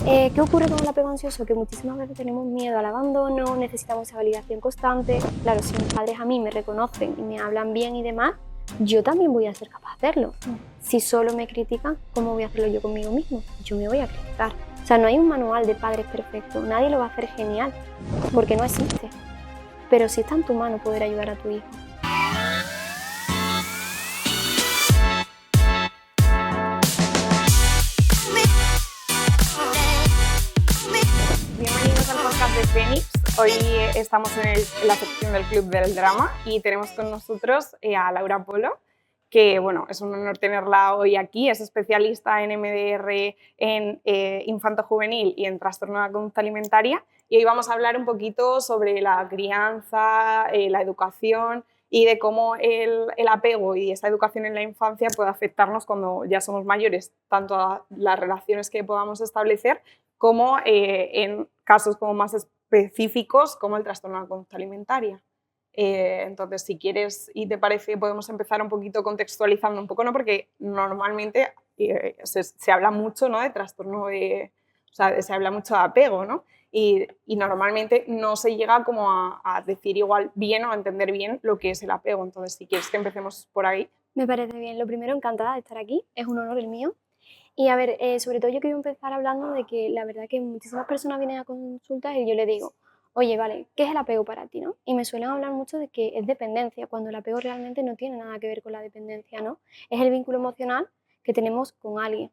¿Qué ocurre con el apego ansioso? Que muchísimas veces tenemos miedo al abandono, necesitamos esa validación constante. Claro, si mis padres a mí me reconocen y me hablan bien y demás, yo también voy a ser capaz de hacerlo. Si solo me critican, ¿cómo voy a hacerlo yo conmigo mismo? Yo me voy a criticar. O sea, no hay un manual de padres perfecto, nadie lo va a hacer genial, porque no existe. Pero sí está en tu mano poder ayudar a tu hijo. Bienvenidos al podcast de Fénix. Hoy estamos en la sección del Club del Drama y tenemos con nosotros a Laura Polo, que bueno, es un honor tenerla hoy aquí. Es especialista en MDR, en infanto-juvenil y en trastorno de la conducta alimentaria. Y hoy vamos a hablar un poquito sobre la crianza, la educación y de cómo el apego y esa educación en la infancia puede afectarnos cuando ya somos mayores, tanto a las relaciones que podamos establecer como en casos como más específicos como el trastorno de la conducta alimentaria. Entonces, si quieres y te parece, podemos empezar un poquito contextualizando un poco, ¿no? Porque normalmente se habla mucho, ¿no?, de trastorno de... O sea, se habla mucho de apego, ¿no? Y normalmente no se llega como a decir igual bien o a entender bien lo que es el apego. Entonces, si quieres que empecemos por ahí. Me parece bien. Lo primero, encantada de estar aquí. Es un honor el mío. Y a ver, sobre todo yo quiero empezar hablando de que la verdad que muchísimas personas vienen a consultas y yo les digo, oye, vale, ¿qué es el apego para ti, no? Y me suelen hablar mucho de que es dependencia, cuando el apego realmente no tiene nada que ver con la dependencia, ¿no? Es el vínculo emocional que tenemos con alguien.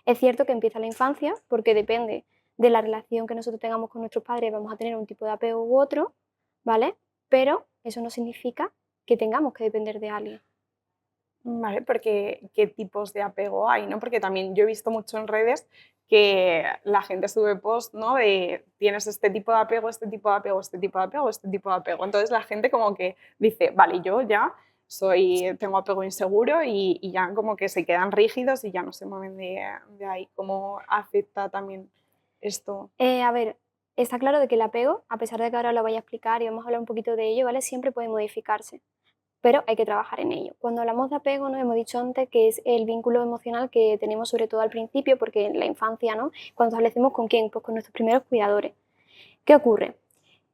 Es cierto que empieza en la infancia, porque depende de la relación que nosotros tengamos con nuestros padres, vamos a tener un tipo de apego u otro, ¿vale? Pero eso no significa que tengamos que depender de alguien. Vale, porque ¿qué tipos de apego hay, no? Porque también yo he visto mucho en redes que la gente sube post, ¿no?, de tienes este tipo de apego, este tipo de apego, este tipo de apego, este tipo de apego. Entonces la gente como que dice, vale, yo ya tengo apego inseguro y ya como que se quedan rígidos y ya no se mueven de ahí. ¿Cómo afecta también esto? A ver, está claro de que el apego, a pesar de que ahora lo voy a explicar y vamos a hablar un poquito de ello, ¿vale? Siempre puede modificarse, pero hay que trabajar en ello. Cuando hablamos de apego, nos hemos dicho antes que es el vínculo emocional que tenemos sobre todo al principio, porque en la infancia, ¿no? Cuando establecemos con quién, pues con nuestros primeros cuidadores. ¿Qué ocurre?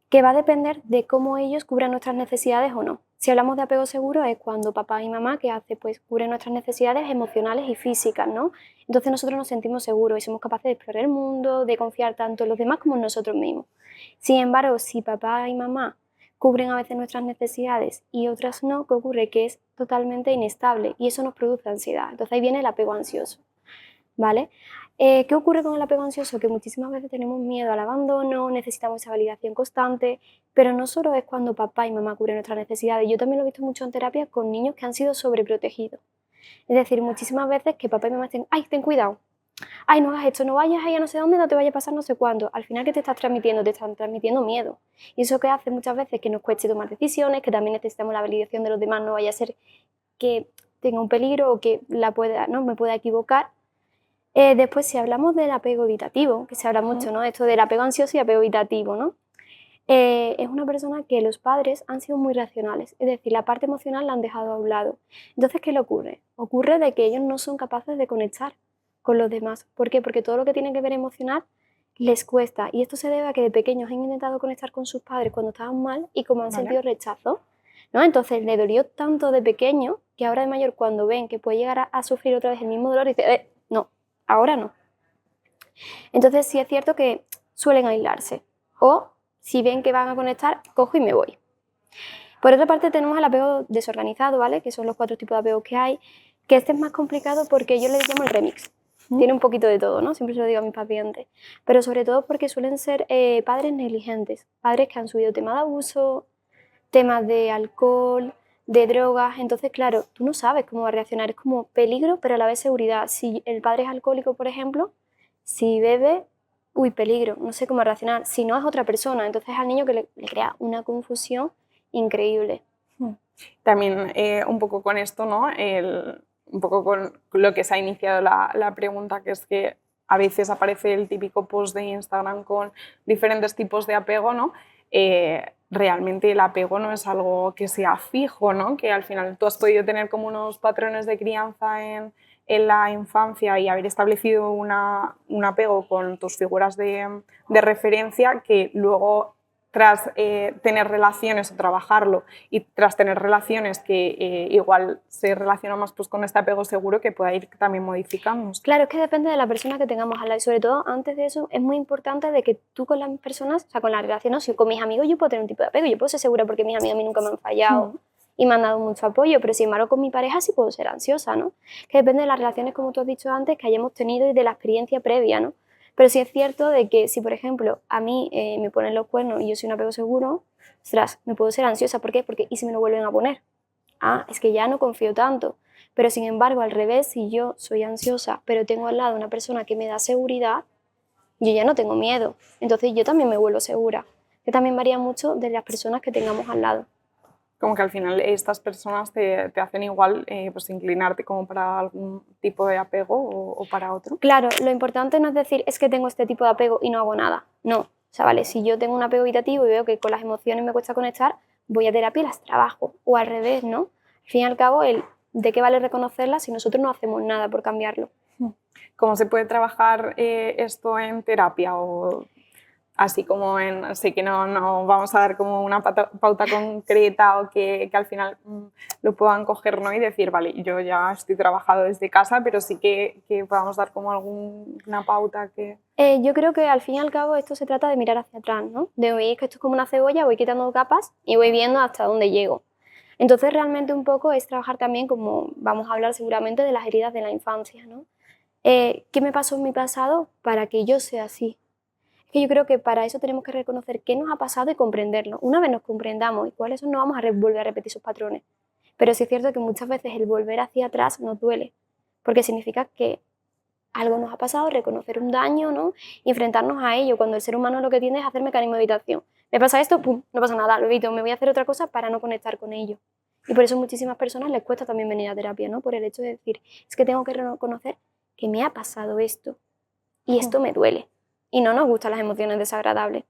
Que va a depender de cómo ellos cubran nuestras necesidades o no. Si hablamos de apego seguro es cuando papá y mamá, ¿qué hace? Pues cubren nuestras necesidades emocionales y físicas, ¿no? Entonces nosotros nos sentimos seguros y somos capaces de explorar el mundo, de confiar tanto en los demás como en nosotros mismos. Sin embargo, si papá y mamá cubren a veces nuestras necesidades y otras no, ¿qué ocurre? Que es totalmente inestable y eso nos produce ansiedad. Entonces ahí viene el apego ansioso, ¿vale? ¿Qué ocurre con el apego ansioso? Que muchísimas veces tenemos miedo al abandono, necesitamos esa validación constante, pero no solo es cuando papá y mamá cubren nuestras necesidades. Yo también lo he visto mucho en terapia con niños que han sido sobreprotegidos. Es decir, muchísimas veces que papá y mamá dicen, ay, ten cuidado, ay, no hagas esto, no vayas ahí a no sé dónde, no te vaya a pasar no sé cuándo. Al final, ¿qué te estás transmitiendo? Te están transmitiendo miedo. Y eso que hace muchas veces que nos cueste tomar decisiones, que también necesitamos la validación de los demás, no vaya a ser que tenga un peligro o que me pueda equivocar. Después, si hablamos del apego evitativo, que se habla mucho, ¿no? Esto del apego ansioso y apego evitativo, ¿no? Es una persona que los padres han sido muy racionales, es decir, la parte emocional la han dejado a un lado. Entonces, ¿qué le ocurre? Ocurre de que ellos no son capaces de conectar con los demás. ¿Por qué? Porque todo lo que tiene que ver emocional les cuesta. Y esto se debe a que de pequeños han intentado conectar con sus padres cuando estaban mal y como han sentido rechazo, ¿no? Entonces le dolió tanto de pequeño que ahora de mayor cuando ven que puede llegar a sufrir otra vez el mismo dolor, dice, no, ahora no. Entonces sí es cierto que suelen aislarse o si ven que van a conectar, cojo y me voy. Por otra parte tenemos el apego desorganizado, ¿vale? Que son los 4 tipos de apegos que hay, que este es más complicado porque yo le llamo el remix. Tiene un poquito de todo, ¿no? Siempre se lo digo a mis pacientes. Pero sobre todo porque suelen ser padres negligentes, padres que han subido temas de abuso, temas de alcohol, de drogas. Entonces, claro, tú no sabes cómo va a reaccionar. Es como peligro, pero a la vez seguridad. Si el padre es alcohólico, por ejemplo, si bebe, uy, peligro, no sé cómo reaccionar. Si no, es otra persona. Entonces al niño que le crea una confusión increíble. También un poco con esto, ¿no? Un poco con lo que se ha iniciado la pregunta, que es que a veces aparece el típico post de Instagram con diferentes tipos de apego, ¿no? Realmente el apego no es algo que sea fijo, ¿no? Que al final tú has podido tener como unos patrones de crianza en la infancia y haber establecido un apego con tus figuras de referencia que luego tras tener relaciones o trabajarlo y tras tener relaciones que igual se relacionan más pues, con este apego seguro que pueda ir también modificándose. Claro, es que depende de la persona que tengamos al lado y sobre todo antes de eso es muy importante de que tú con las personas, o sea, con las relaciones, si con mis amigos yo puedo tener un tipo de apego, yo puedo ser segura porque mis amigos a mí nunca me han fallado y me han dado mucho apoyo, pero sin embargo con mi pareja sí puedo ser ansiosa, ¿no? Que depende de las relaciones, como tú has dicho antes, que hayamos tenido y de la experiencia previa, ¿no? Pero sí es cierto de que si, por ejemplo, a mí me ponen los cuernos y yo soy un apego seguro, ostras, me puedo ser ansiosa. ¿Por qué? Porque ¿y si me lo vuelven a poner? Ah, es que ya no confío tanto. Pero sin embargo, al revés, si yo soy ansiosa, pero tengo al lado una persona que me da seguridad, yo ya no tengo miedo. Entonces yo también me vuelvo segura. Que también varía mucho de las personas que tengamos al lado. Como que al final estas personas te hacen igual pues inclinarte como para algún tipo de apego o para otro. Claro, lo importante no es decir es que tengo este tipo de apego y no hago nada. No. O sea, vale, si yo tengo un apego evitativo y veo que con las emociones me cuesta conectar, voy a terapia y las trabajo. O al revés, ¿no? Al fin y al cabo, ¿de qué vale reconocerlas si nosotros no hacemos nada por cambiarlo? ¿Cómo se puede trabajar esto en terapia? O así como sé que no vamos a dar como una pauta concreta o que al final lo puedan coger, ¿no? Y decir, vale, yo ya estoy trabajado desde casa, pero sí que podamos dar como alguna pauta que... Yo creo que al fin y al cabo esto se trata de mirar hacia atrás, ¿no? De oír que esto es como una cebolla, voy quitando capas y voy viendo hasta dónde llego. Entonces realmente un poco es trabajar también, como vamos a hablar seguramente, de las heridas de la infancia, ¿no? ¿Qué me pasó en mi pasado para que yo sea así? Es que yo creo que para eso tenemos que reconocer qué nos ha pasado y comprenderlo. Una vez nos comprendamos y cuáles son, no vamos a volver a repetir esos patrones. Pero sí es cierto que muchas veces el volver hacia atrás nos duele, porque significa que algo nos ha pasado, reconocer un daño, ¿no? Y enfrentarnos a ello, cuando el ser humano lo que tiende es hacer mecanismo de evitación. Me pasa esto, pum, no pasa nada, lo evito, me voy a hacer otra cosa para no conectar con ello. Y por eso a muchísimas personas les cuesta también venir a terapia, ¿no? Por el hecho de decir, es que tengo que reconocer que me ha pasado esto y esto me duele. Y no nos gustan las emociones desagradables.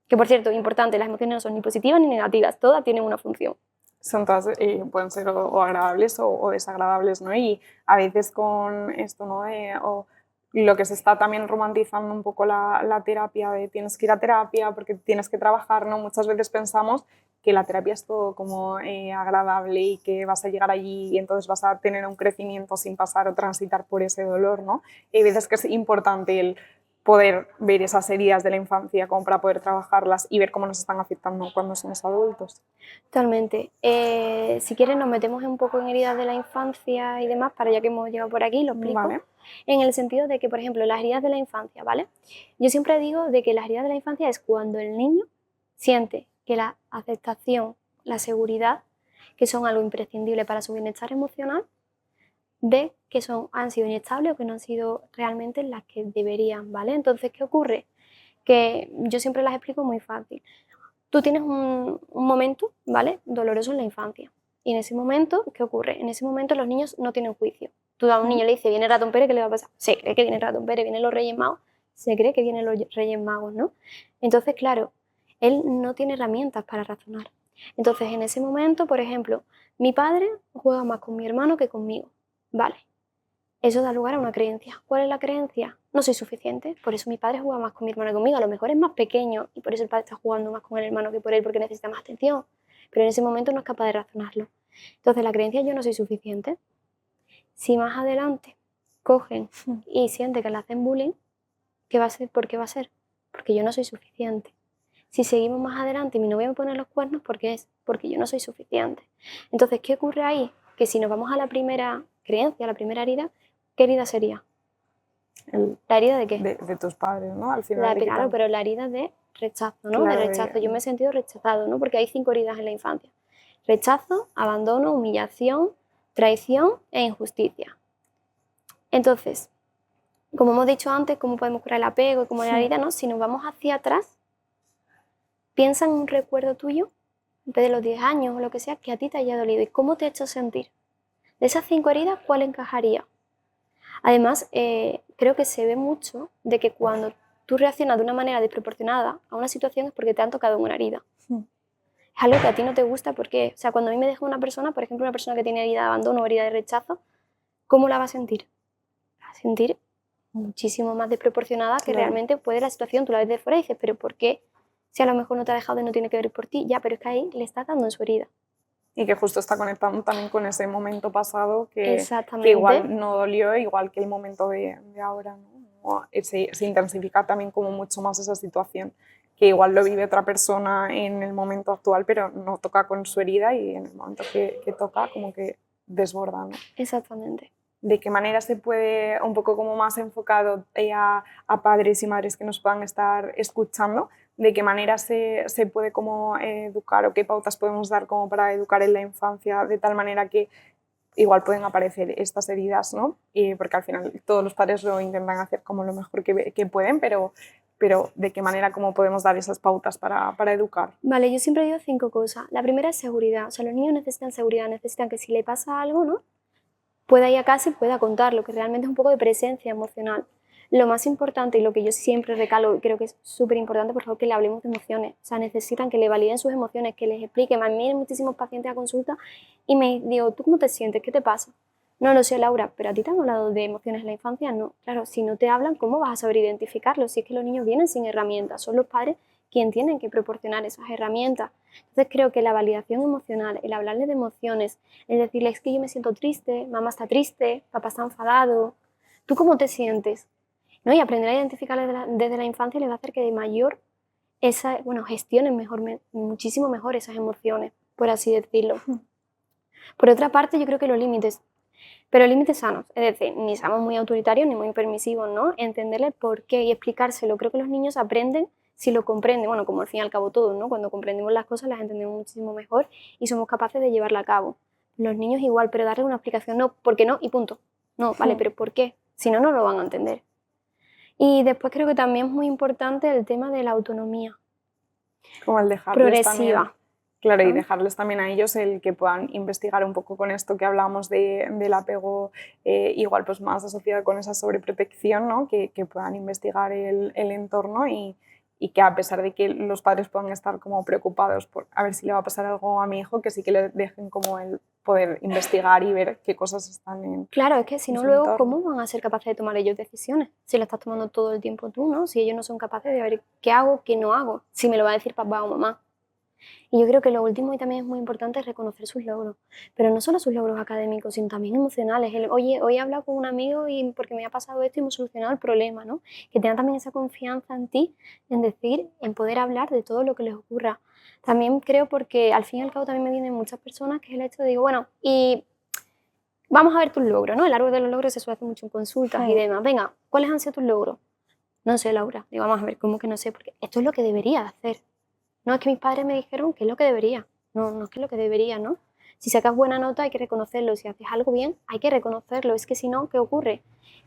Que por cierto, importante, las emociones no son ni positivas ni negativas, todas tienen una función. Son todas, pueden ser o agradables o desagradables, ¿no? Y a veces con esto, ¿no? O lo que se está también romantizando un poco la terapia, de tienes que ir a terapia porque tienes que trabajar, ¿no? Muchas veces pensamos que la terapia es todo como agradable y que vas a llegar allí y entonces vas a tener un crecimiento sin pasar o transitar por ese dolor, ¿no? Y hay veces que es importante el poder ver esas heridas de la infancia como para poder trabajarlas y ver cómo nos están afectando cuando somos adultos. Totalmente. Si quieres nos metemos un poco en heridas de la infancia y demás, para ya que hemos llegado por aquí, lo explico. Vale. En el sentido de que, por ejemplo, las heridas de la infancia, ¿vale? Yo siempre digo de que las heridas de la infancia es cuando el niño siente que la aceptación, la seguridad, que son algo imprescindible para su bienestar emocional, ve que han sido inestables o que no han sido realmente las que deberían, ¿vale? Entonces, ¿qué ocurre? Que yo siempre las explico muy fácil. Tú tienes un momento, ¿vale? Doloroso en la infancia. Y en ese momento, ¿qué ocurre? En ese momento los niños no tienen juicio. Tú a un niño le dices, viene Ratón Pérez, ¿qué le va a pasar? Se cree que viene Ratón Pérez, vienen los Reyes Magos, se cree que vienen los Reyes Magos, ¿no? Entonces, claro, él no tiene herramientas para razonar. Entonces, en ese momento, por ejemplo, mi padre juega más con mi hermano que conmigo. Vale, eso da lugar a una creencia. ¿Cuál es la creencia? No soy suficiente, por eso mi padre juega más con mi hermano que conmigo. A lo mejor es más pequeño y por eso el padre está jugando más con el hermano que por él porque necesita más atención, pero en ese momento no es capaz de razonarlo. Entonces la creencia yo no soy suficiente. Si más adelante cogen y siente que le hacen bullying, ¿qué va a ser? ¿Por qué va a ser? Porque yo no soy suficiente. Si seguimos más adelante y mi novia me pone los cuernos, ¿por qué es? Porque yo no soy suficiente. Entonces, ¿qué ocurre ahí? Que si nos vamos a la primera creencia, a la primera herida, ¿qué herida sería? ¿La herida de qué? De tus padres, ¿no? Al final. Claro, pero la herida de rechazo, ¿no? Claro, de rechazo. Yo me he sentido rechazado, ¿no? Porque hay 5 heridas en la infancia. Rechazo, abandono, humillación, traición e injusticia. Entonces, como hemos dicho antes, ¿cómo podemos curar el apego y cómo la herida, no? Si nos vamos hacia atrás, piensa en un recuerdo tuyo, desde los 10 años o lo que sea, que a ti te haya dolido y cómo te ha hecho sentir. De esas 5 heridas, ¿cuál encajaría? Además, creo que se ve mucho de que cuando tú reaccionas de una manera desproporcionada a una situación es porque te han tocado una herida. Es algo que a ti no te gusta porque, o sea, cuando a mí me deja una persona, por ejemplo, una persona que tiene herida de abandono o herida de rechazo, ¿cómo la va a sentir? a sentir muchísimo más desproporcionada que realmente puede la situación. Tú la ves de fuera y dices, ¿pero por qué? Si a lo mejor no te ha dejado y no tiene que ver por ti, ya, pero es que ahí le estás dando en su herida. Y que justo está conectando también con ese momento pasado que Exactamente. igual no dolió, igual que el momento de ahora, ¿no? Se intensifica también como mucho más esa situación, que igual lo vive otra persona en el momento actual, pero no toca con su herida y en el momento que toca como que desborda, ¿no? Exactamente. ¿De qué manera se puede, un poco como más enfocado a padres y madres que nos puedan estar escuchando, de qué manera se puede como educar o qué pautas podemos dar como para educar en la infancia de tal manera que igual pueden aparecer estas heridas, ¿no? Porque al final todos los padres lo intentan hacer como lo mejor que pueden, pero de qué manera cómo podemos dar esas pautas para educar. Vale, yo siempre digo 5 cosas. La primera es seguridad. O sea, los niños necesitan seguridad, necesitan que si le pasa algo, ¿no?, pueda ir a casa y pueda contarlo, que realmente es un poco de presencia emocional. Lo más importante y lo que yo siempre recalo, y creo que es súper importante, por favor, que le hablemos de emociones. O sea, necesitan que le validen sus emociones, que les expliquen. A mí vienen muchísimos pacientes a consulta y me digo, ¿tú cómo te sientes? ¿Qué te pasa? No lo sé, Laura, pero a ti te han hablado de emociones en la infancia. No, claro, si no te hablan, ¿cómo vas a saber identificarlo? Si es que los niños vienen sin herramientas, son los padres quienes tienen que proporcionar esas herramientas. Entonces creo que la validación emocional, el hablarles de emociones, el decirles que yo me siento triste, mamá está triste, papá está enfadado, ¿tú cómo te sientes? ¿No? Y aprender a identificar desde la infancia les va a hacer que de mayor gestionen muchísimo mejor esas emociones, por así decirlo. Por otra parte, yo creo que los límites, pero límites sanos, es decir, ni seamos muy autoritarios ni muy permisivos, ¿no? Entenderle el por qué y explicárselo. Creo que los niños aprenden si lo comprenden, bueno, como al fin y al cabo todos, ¿no? Cuando comprendemos las cosas las entendemos muchísimo mejor y somos capaces de llevarla a cabo. Los niños igual, pero darle una explicación, no, ¿por qué no? Y punto. No, vale, pero ¿por qué? Si no, no lo van a entender. Y después creo que también es muy importante el tema de la autonomía. Como el dejarles progresiva. También, claro, y dejarles también a ellos el que puedan investigar un poco con esto que hablamos del apego, igual pues más asociado con esa sobreprotección, ¿no? Que puedan investigar el entorno y que a pesar de que los padres puedan estar como preocupados por a ver si le va a pasar algo a mi hijo, que sí que le dejen como el poder investigar y ver qué cosas están en. Claro, es que si no, luego, ¿cómo van a ser capaces de tomar ellos decisiones? Si lo estás tomando todo el tiempo tú, ¿no? Si ellos no son capaces de ver qué hago, qué no hago, si me lo va a decir papá o mamá. Y yo creo que lo último y también es muy importante es reconocer sus logros, pero no solo sus logros académicos, sino también emocionales. Oye, hoy he hablado con un amigo y porque me ha pasado esto y hemos solucionado el problema, ¿no? Que tengan también esa confianza en ti, en decir, en poder hablar de todo lo que les ocurra. También creo porque al fin y al cabo también me vienen muchas personas que es el hecho de digo, bueno, y vamos a ver tus logros, ¿no? El árbol de los logros se suele hacer mucho en consultas y demás. Venga, ¿cuáles han sido tus logros? No sé, Laura. Digo, vamos a ver, ¿cómo que no sé? Porque esto es lo que debería hacer. No, es que mis padres me dijeron que es lo que debería. No, no es que es lo que debería, ¿no? Si sacas buena nota hay que reconocerlo. Si haces algo bien hay que reconocerlo. Es que si no, ¿qué ocurre?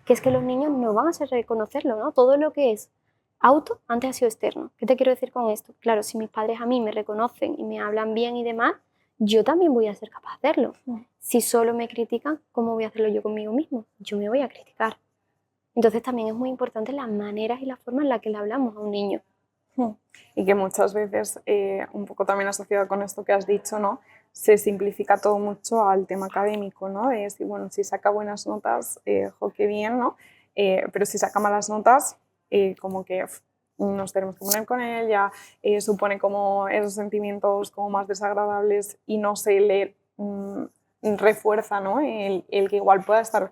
Que es que los niños no van a saber reconocerlo, ¿no? Todo lo que es auto antes ha sido externo. ¿Qué te quiero decir con esto? Claro, si mis padres a mí me reconocen y me hablan bien y demás, yo también voy a ser capaz de hacerlo. Si solo me critican, ¿cómo voy a hacerlo yo conmigo mismo? Yo me voy a criticar. Entonces también es muy importante las maneras y la forma en la que le hablamos a un niño. Y que muchas veces, un poco también asociado con esto que has dicho, ¿no? Se simplifica todo mucho al tema académico, ¿no? De decir, bueno, si saca buenas notas, jo, qué bien, ¿no? Pero si saca malas notas, como que nos tenemos que poner con él, ya supone como esos sentimientos como más desagradables y no se le refuerza, ¿no? El que igual pueda estar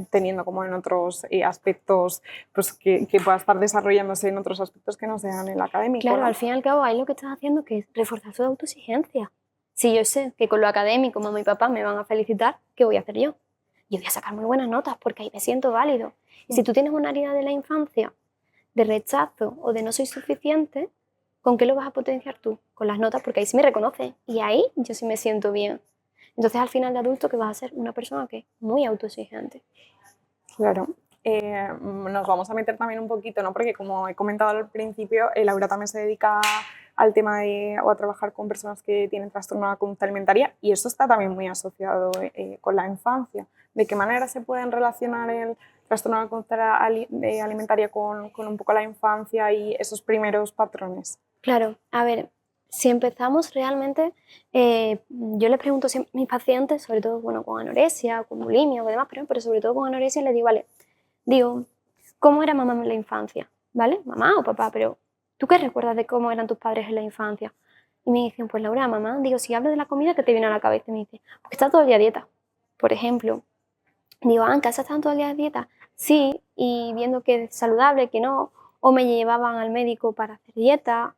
teniendo como en otros aspectos, pues que pueda estar desarrollándose en otros aspectos que no sean el académico. Claro, ¿no? al fin y al cabo ahí lo que estás haciendo que es reforzar su autoexigencia. Si yo sé que con lo académico mamá y papá me van a felicitar, ¿qué voy a hacer yo? Yo voy a sacar muy buenas notas porque ahí me siento válido. Y si tú tienes una herida de la infancia, de rechazo o de no soy suficiente, ¿con qué lo vas a potenciar tú? Con las notas, porque ahí sí me reconoce y ahí yo sí me siento bien. Entonces al final de adulto que vas a ser una persona que es muy autoexigente. Claro. Nos vamos a meter también un poquito, ¿no? Porque como he comentado al principio, Laura también se dedica al tema o a trabajar con personas que tienen trastorno de la conducta alimentaria y eso está también muy asociado con la infancia. ¿De qué manera se pueden relacionar el trastorno de la conducta alimentaria con un poco la infancia y esos primeros patrones? Claro, a ver, Si empezamos realmente, yo les pregunto siempre a mis pacientes, sobre todo bueno, con anorexia, con bulimia o demás, pero sobre todo con anorexia, les digo, vale, digo, ¿cómo era mamá en la infancia? ¿Vale? Mamá o papá, pero ¿tú qué recuerdas de cómo eran tus padres en la infancia? Y me dicen, pues Laura, mamá, digo, si hablo de la comida, ¿qué te viene a la cabeza? Y me dice, porque está todo el día a dieta. Por ejemplo, digo, ¿en casa están todo el día a dieta? Sí, y viendo que es saludable, que no, o me llevaban al médico para hacer dieta,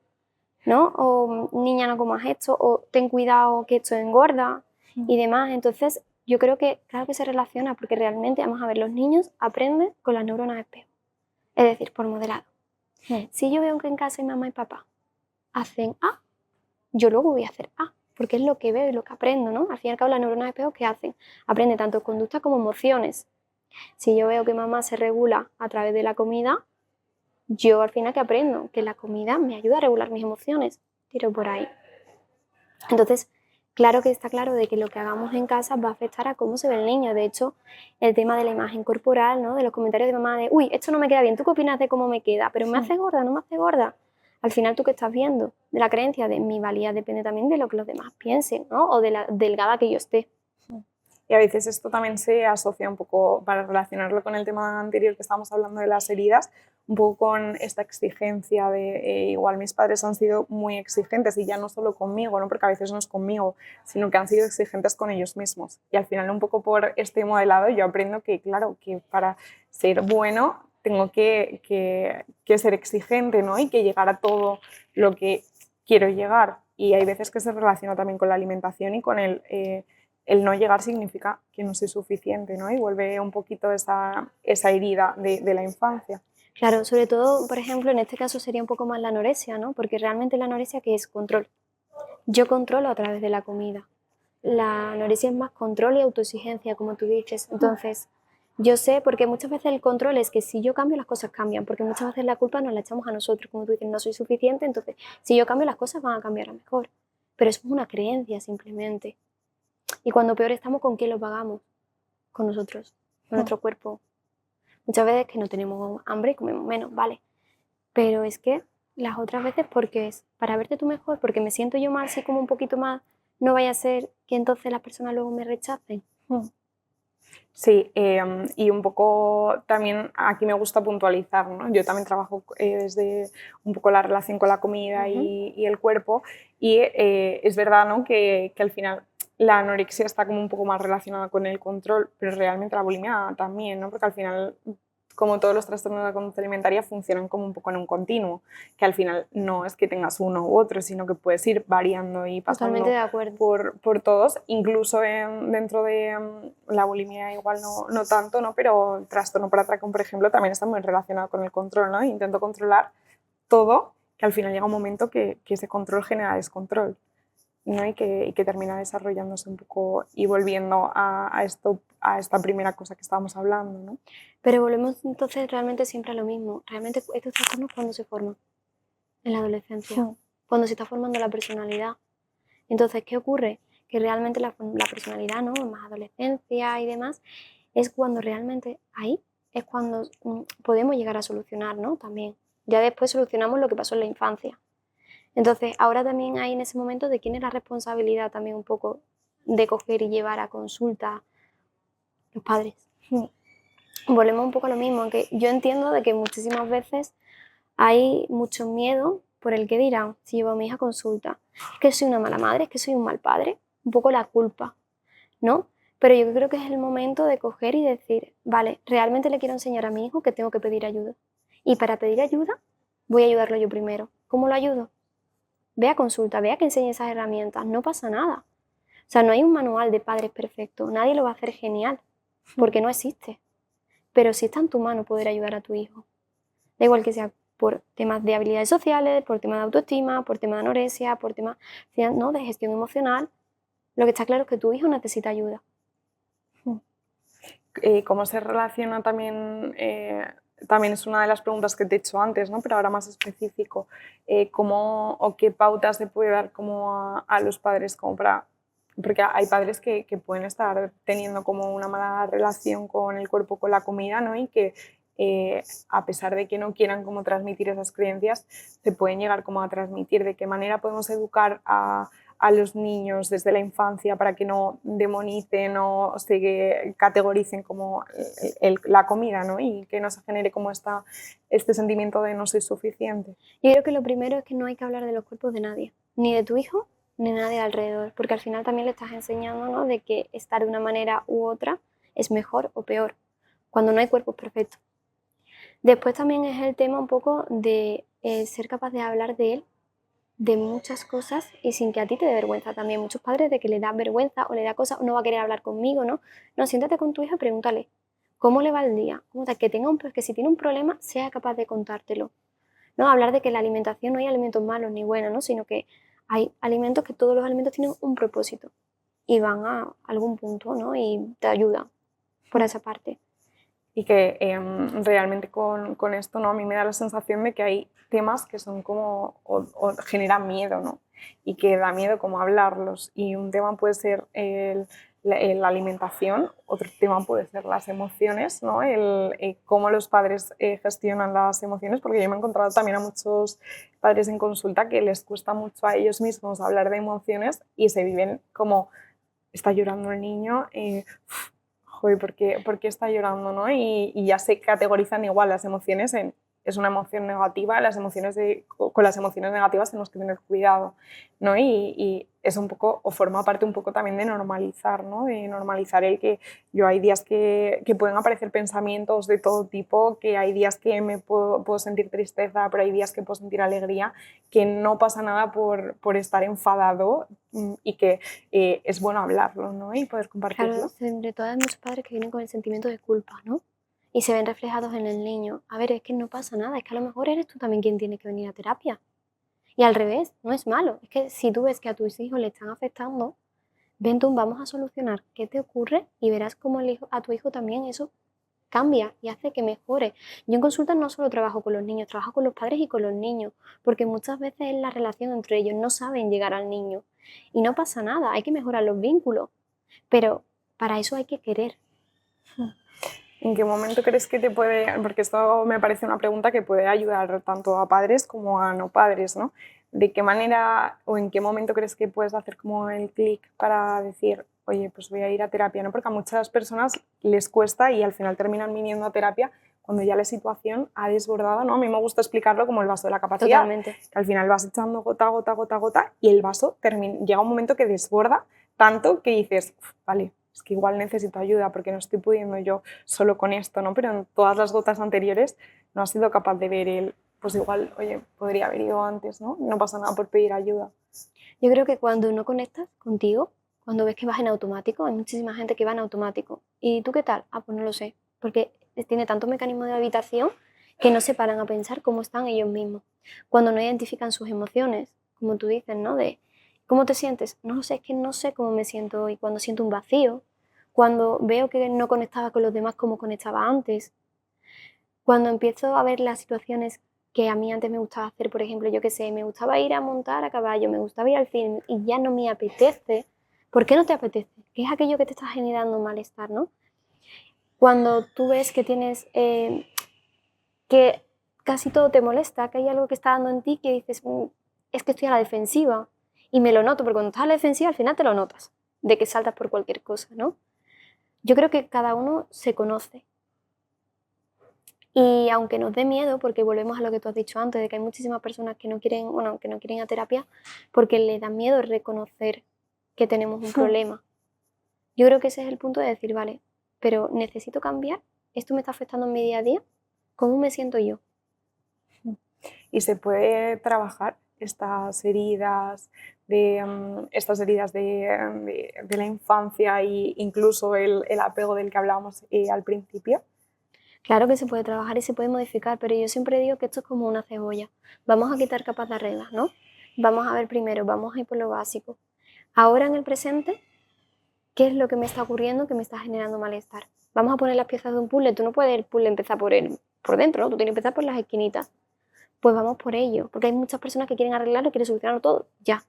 ¿no? O niña, no comas esto, o ten cuidado que esto engorda y demás. Entonces, yo creo que, claro que se relaciona, porque realmente, vamos a ver, los niños aprenden con las neuronas espejo, es decir, por modelado. Si yo veo que en casa hay mamá y papá hacen A, yo luego voy a hacer A, porque es lo que veo y lo que aprendo, ¿no? Al fin y al cabo, las neuronas espejo, ¿qué hacen? Aprende tanto conducta como emociones. Si yo veo que mamá se regula a través de la comida, yo al final que aprendo que la comida me ayuda a regular mis emociones. Tiro por ahí. Entonces, claro que está claro de que lo que hagamos en casa va a afectar a cómo se ve el niño. De hecho, el tema de la imagen corporal, ¿no? De los comentarios de mamá de, uy, esto no me queda bien, ¿tú qué opinas de cómo me queda? Pero me hace gorda, no me hace gorda. Al final, ¿tú qué estás viendo? De la creencia de mi valía depende también de lo que los demás piensen, ¿no? O de la delgada que yo esté. Y a veces esto también se asocia un poco, para relacionarlo con el tema anterior que estábamos hablando de las heridas, un poco con esta exigencia de, igual mis padres han sido muy exigentes y ya no solo conmigo, ¿no? Porque a veces no es conmigo, sino que han sido exigentes con ellos mismos. Y al final un poco por este modelado yo aprendo que, claro, que para ser bueno tengo que ser exigente, ¿no? Y que llegar a todo lo que quiero llegar. Y hay veces que se relaciona también con la alimentación y con el no llegar significa que no soy suficiente, ¿no? Y vuelve un poquito esa herida de la infancia. Claro, sobre todo, por ejemplo, en este caso sería un poco más la anorexia, ¿no? Porque realmente la anorexia, ¿qué es? Control. Yo controlo a través de la comida. La anorexia es más control y autoexigencia, como tú dices. Entonces, yo sé, porque muchas veces el control es que si yo cambio, las cosas cambian, porque muchas veces la culpa nos la echamos a nosotros, como tú dices, no soy suficiente, entonces si yo cambio, las cosas van a cambiar a mejor. Pero eso es una creencia simplemente. Y cuando peor estamos, ¿con quién lo pagamos? Con nosotros, con nuestro cuerpo. Muchas veces que no tenemos hambre y comemos menos, ¿vale? Pero es que las otras veces, porque es para verte tú mejor, porque me siento yo mal, si como un poquito más, no vaya a ser que entonces las personas luego me rechacen. Sí, y un poco también aquí me gusta puntualizar, ¿no? Yo también trabajo desde un poco la relación con la comida y el cuerpo y es verdad, ¿no? que al final la anorexia está como un poco más relacionada con el control, pero realmente la bulimia también, ¿no? Porque al final, como todos los trastornos de la conducta alimentaria, funcionan como un poco en un continuo, que al final no es que tengas uno u otro, sino que puedes ir variando y pasando Totalmente de acuerdo. por todos, incluso dentro de la bulimia igual no tanto, ¿no? Pero el trastorno por atracón, por ejemplo, también está muy relacionado con el control, ¿no? Intento controlar todo, que al final llega un momento que ese control genera descontrol, ¿no? Y que termina desarrollándose un poco y volviendo a esta primera cosa que estábamos hablando, ¿no? Pero volvemos entonces realmente siempre a lo mismo. Realmente estos trastornos cuando se forman en la adolescencia, cuando se está formando la personalidad. Entonces, ¿qué ocurre? Que realmente la personalidad, ¿no? Más adolescencia y demás, es cuando realmente ahí es cuando podemos llegar a solucionar, ¿no? También. Ya después solucionamos lo que pasó en la infancia. Entonces, ahora también hay en ese momento de quién es la responsabilidad también un poco de coger y llevar a consulta los padres. Volvemos un poco a lo mismo, aunque yo entiendo de que muchísimas veces hay mucho miedo por el que dirán si llevo a mi hija a consulta. Es que soy una mala madre, es que soy un mal padre, un poco la culpa, ¿no? Pero yo creo que es el momento de coger y decir, vale, realmente le quiero enseñar a mi hijo que tengo que pedir ayuda. Y para pedir ayuda, voy a ayudarlo yo primero. ¿Cómo lo ayudo? Ve a consulta, vea que enseñe esas herramientas, no pasa nada. O sea, no hay un manual de padres perfecto, nadie lo va a hacer genial, porque no existe. Pero sí está en tu mano poder ayudar a tu hijo. Da igual que sea por temas de habilidades sociales, por temas de autoestima, por temas de anorexia, por temas, ¿no?, de gestión emocional. Lo que está claro es que tu hijo necesita ayuda. ¿Cómo se relaciona también? También es una de las preguntas que te he hecho antes, ¿no? Pero ahora más específico. ¿Cómo o qué pautas se puede dar como a los padres como para...? Porque hay padres que pueden estar teniendo como una mala relación con el cuerpo, con la comida, ¿no? Y que a pesar de que no quieran como transmitir esas creencias, se pueden llegar como a transmitir. ¿De qué manera podemos educar a los niños desde la infancia para que no demonicen o se categoricen como la comida, ¿no? Y que no se genere como este sentimiento de no soy suficiente? Yo creo que lo primero es que no hay que hablar de los cuerpos de nadie, ni de tu hijo, ni de nadie alrededor, porque al final también le estás enseñando, ¿no?, de que estar de una manera u otra es mejor o peor, cuando no hay cuerpos perfectos. Después también es el tema un poco de ser capaz de hablar de él, de muchas cosas y sin que a ti te dé vergüenza también. Muchos padres de que le da vergüenza o le da cosas o no va a querer hablar conmigo, ¿no? No, siéntate con tu hija y pregúntale cómo le va el día, que si tiene un problema sea capaz de contártelo. ¿No? Hablar de que la alimentación no hay alimentos malos ni buenos, ¿no? Sino que hay alimentos que todos los alimentos tienen un propósito y van a algún punto, ¿no? Y te ayudan por esa parte. Y que realmente con esto, ¿no?, a mí me da la sensación de que hay temas que son como o generan miedo, ¿no? Y que da miedo como hablarlos. Y un tema puede ser la alimentación, otro tema puede ser las emociones, ¿no? Cómo los padres gestionan las emociones, porque yo me he encontrado también a muchos padres en consulta que les cuesta mucho a ellos mismos hablar de emociones y se viven como está llorando el niño, joder, ¿por qué está llorando? ¿No? Y ya se categorizan igual las emociones en es una emoción negativa, con las emociones negativas tenemos que tener cuidado, ¿no? Y es un poco, o forma parte un poco también de normalizar, ¿no? De normalizar el que yo hay días que pueden aparecer pensamientos de todo tipo, que hay días que me puedo sentir tristeza, pero hay días que puedo sentir alegría, que no pasa nada por estar enfadado y que es bueno hablarlo, ¿no? Y poder compartirlo. Claro, sobre todo hay muchos padres que vienen con el sentimiento de culpa, ¿no? Y se ven reflejados en el niño. A ver, es que no pasa nada, es que a lo mejor eres tú también quien tiene que venir a terapia. Y al revés, no es malo. Es que si tú ves que a tus hijos le están afectando, ven tú, vamos a solucionar qué te ocurre y verás cómo a tu hijo también eso cambia y hace que mejore. Yo en consulta no solo trabajo con los niños, trabajo con los padres y con los niños, porque muchas veces es la relación entre ellos, no saben llegar al niño. Y no pasa nada, hay que mejorar los vínculos, pero para eso hay que querer. ¿En qué momento crees que te puede, porque esto me parece una pregunta que puede ayudar tanto a padres como a no padres, ¿no? ¿De qué manera o en qué momento crees que puedes hacer como el clic para decir, oye, pues voy a ir a terapia, ¿no? Porque a muchas personas les cuesta y al final terminan viniendo a terapia cuando ya la situación ha desbordado, ¿no? A mí me gusta explicarlo como el vaso de la capacidad. Totalmente. Que al final vas echando gota, gota, gota, gota y el vaso llega un momento que desborda tanto que dices, vale, es que igual necesito ayuda porque no estoy pudiendo yo solo con esto, ¿no? Pero en todas las gotas anteriores no has sido capaz de ver pues igual, oye, podría haber ido antes, ¿no? No pasa nada por pedir ayuda. Yo creo que cuando no conectas contigo, cuando ves que vas en automático, hay muchísima gente que va en automático. ¿Y tú qué tal? Ah, pues no lo sé, porque tiene tanto mecanismo de habitación que no se paran a pensar cómo están ellos mismos. Cuando no identifican sus emociones, como tú dices, ¿no? De ¿cómo te sientes? No lo sé, es que no sé cómo me siento hoy. Cuando siento un vacío, cuando veo que no conectaba con los demás como conectaba antes, cuando empiezo a ver las situaciones que a mí antes me gustaba hacer, por ejemplo, yo qué sé, me gustaba ir a montar a caballo, me gustaba ir al cine y ya no me apetece. ¿Por qué no te apetece? ¿Qué es aquello que te está generando malestar, no? Cuando tú ves que tienes que casi todo te molesta, que hay algo que está dando en ti que dices, es que estoy a la defensiva y me lo noto, porque cuando estás a la defensiva al final te lo notas, de que saltas por cualquier cosa, ¿no? Yo creo que cada uno se conoce. Y aunque nos dé miedo, porque volvemos a lo que tú has dicho antes, de que hay muchísimas personas que no quieren, bueno, que no quieren ir a terapia porque les da miedo reconocer que tenemos un problema. Yo creo que ese es el punto de decir, vale, pero necesito cambiar, esto me está afectando en mi día a día, ¿cómo me siento yo? Y se puede trabajar estas heridas de la infancia e incluso el apego del que hablábamos al principio. Claro que se puede trabajar y se puede modificar, pero yo siempre digo que esto es como una cebolla. Vamos a quitar capas de arreglas, ¿no? Vamos a ver primero, vamos a ir por lo básico. Ahora en el presente, ¿qué es lo que me está ocurriendo que me está generando malestar? Vamos a poner las piezas de un puzzle. Tú no puedes el puzzle empezar por dentro, ¿no? Tú tienes que empezar por las esquinitas. Pues vamos por ello, porque hay muchas personas que quieren arreglarlo y quieren solucionarlo todo, ya.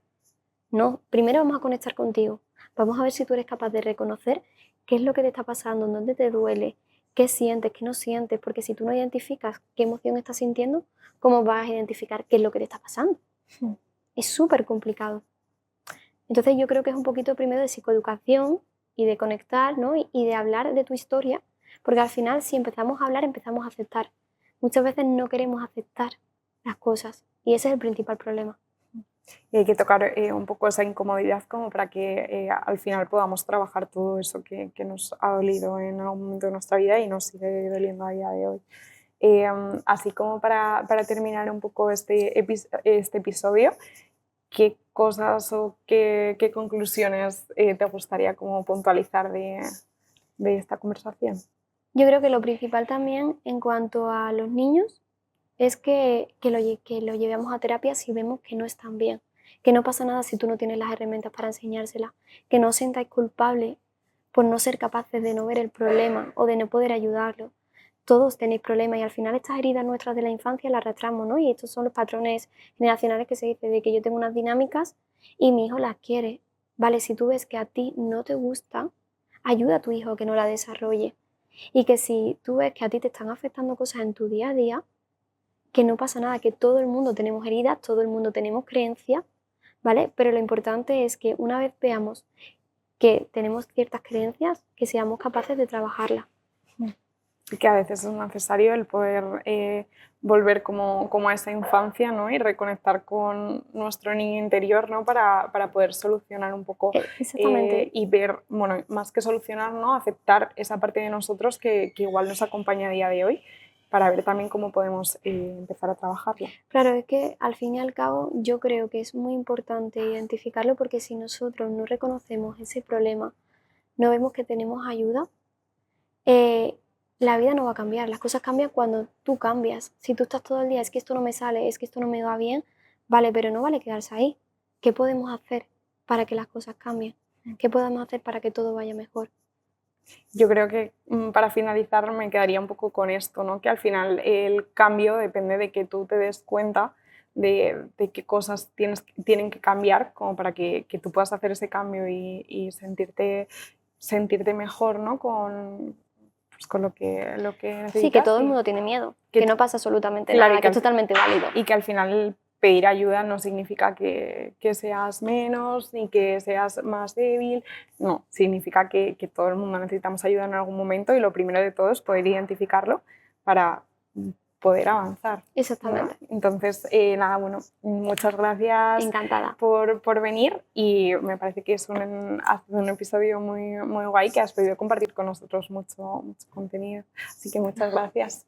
No, primero vamos a conectar contigo. Vamos a ver si tú eres capaz de reconocer qué es lo que te está pasando, en dónde te duele, qué sientes, qué no sientes, porque si tú no identificas qué emoción estás sintiendo, ¿cómo vas a identificar qué es lo que te está pasando? Es súper complicado. Entonces yo creo que es un poquito primero de psicoeducación y de conectar, ¿no? Y de hablar de tu historia, porque al final si empezamos a hablar empezamos a aceptar. Muchas veces no queremos aceptar las cosas y ese es el principal problema. Y hay que tocar un poco esa incomodidad como para que al final podamos trabajar todo eso que nos ha dolido en algún momento de nuestra vida y nos sigue doliendo a día de hoy. Así como para terminar un poco este episodio, ¿qué cosas o qué conclusiones te gustaría como puntualizar de esta conversación? Yo creo que lo principal también en cuanto a los niños es que lo llevemos a terapia si vemos que no están bien, que no pasa nada si tú no tienes las herramientas para enseñárselas, que no os sentáis culpables por no ser capaces de no ver el problema o de no poder ayudarlo. Todos tenéis problemas y al final estas heridas nuestras de la infancia las arrastramos, ¿no? Y estos son los patrones generacionales que se dice de que yo tengo unas dinámicas y mi hijo las quiere. Vale, si tú ves que a ti no te gusta, ayuda a tu hijo a que no la desarrolle. Y que si tú ves que a ti te están afectando cosas en tu día a día, que no pasa nada, que todo el mundo tenemos heridas, todo el mundo tenemos creencias, ¿vale? Pero lo importante es que una vez veamos que tenemos ciertas creencias, que seamos capaces de trabajarlas. Y que a veces es necesario el poder volver como a esa infancia, ¿no? Y reconectar con nuestro niño interior, ¿no? Para poder solucionar un poco Exactamente. y ver, bueno, más que solucionar, ¿no? Aceptar esa parte de nosotros que igual nos acompaña a día de hoy para ver también cómo podemos empezar a trabajarla. Claro, es que al fin y al cabo yo creo que es muy importante identificarlo porque si nosotros no reconocemos ese problema, no vemos que tenemos ayuda, eh, la vida no va a cambiar. Las cosas cambian cuando tú cambias. Si tú estás todo el día, es que esto no me sale, es que esto no me va bien, vale, pero no vale quedarse ahí. ¿Qué podemos hacer para que las cosas cambien? ¿Qué podemos hacer para que todo vaya mejor? Yo creo que para finalizar me quedaría un poco con esto, ¿no? Que al final el cambio depende de que tú te des cuenta de qué cosas tienen que cambiar como para que tú puedas hacer ese cambio y sentirte mejor, ¿no? Pues, con lo que Sí, que necesitas. todo el mundo tiene miedo, que que no pasa absolutamente claro, nada, que es totalmente válido. y que al final pedir ayuda no significa que seas menos ni que seas más débil, no, significa que todo el mundo necesitamos ayuda en algún momento y lo primero de todo es poder identificarlo para poder avanzar, ¿no? Exactamente. Entonces, nada, bueno, muchas gracias Encantada. por venir y me parece que es ha sido un episodio muy, muy guay que has podido compartir con nosotros mucho contenido. Así que muchas gracias.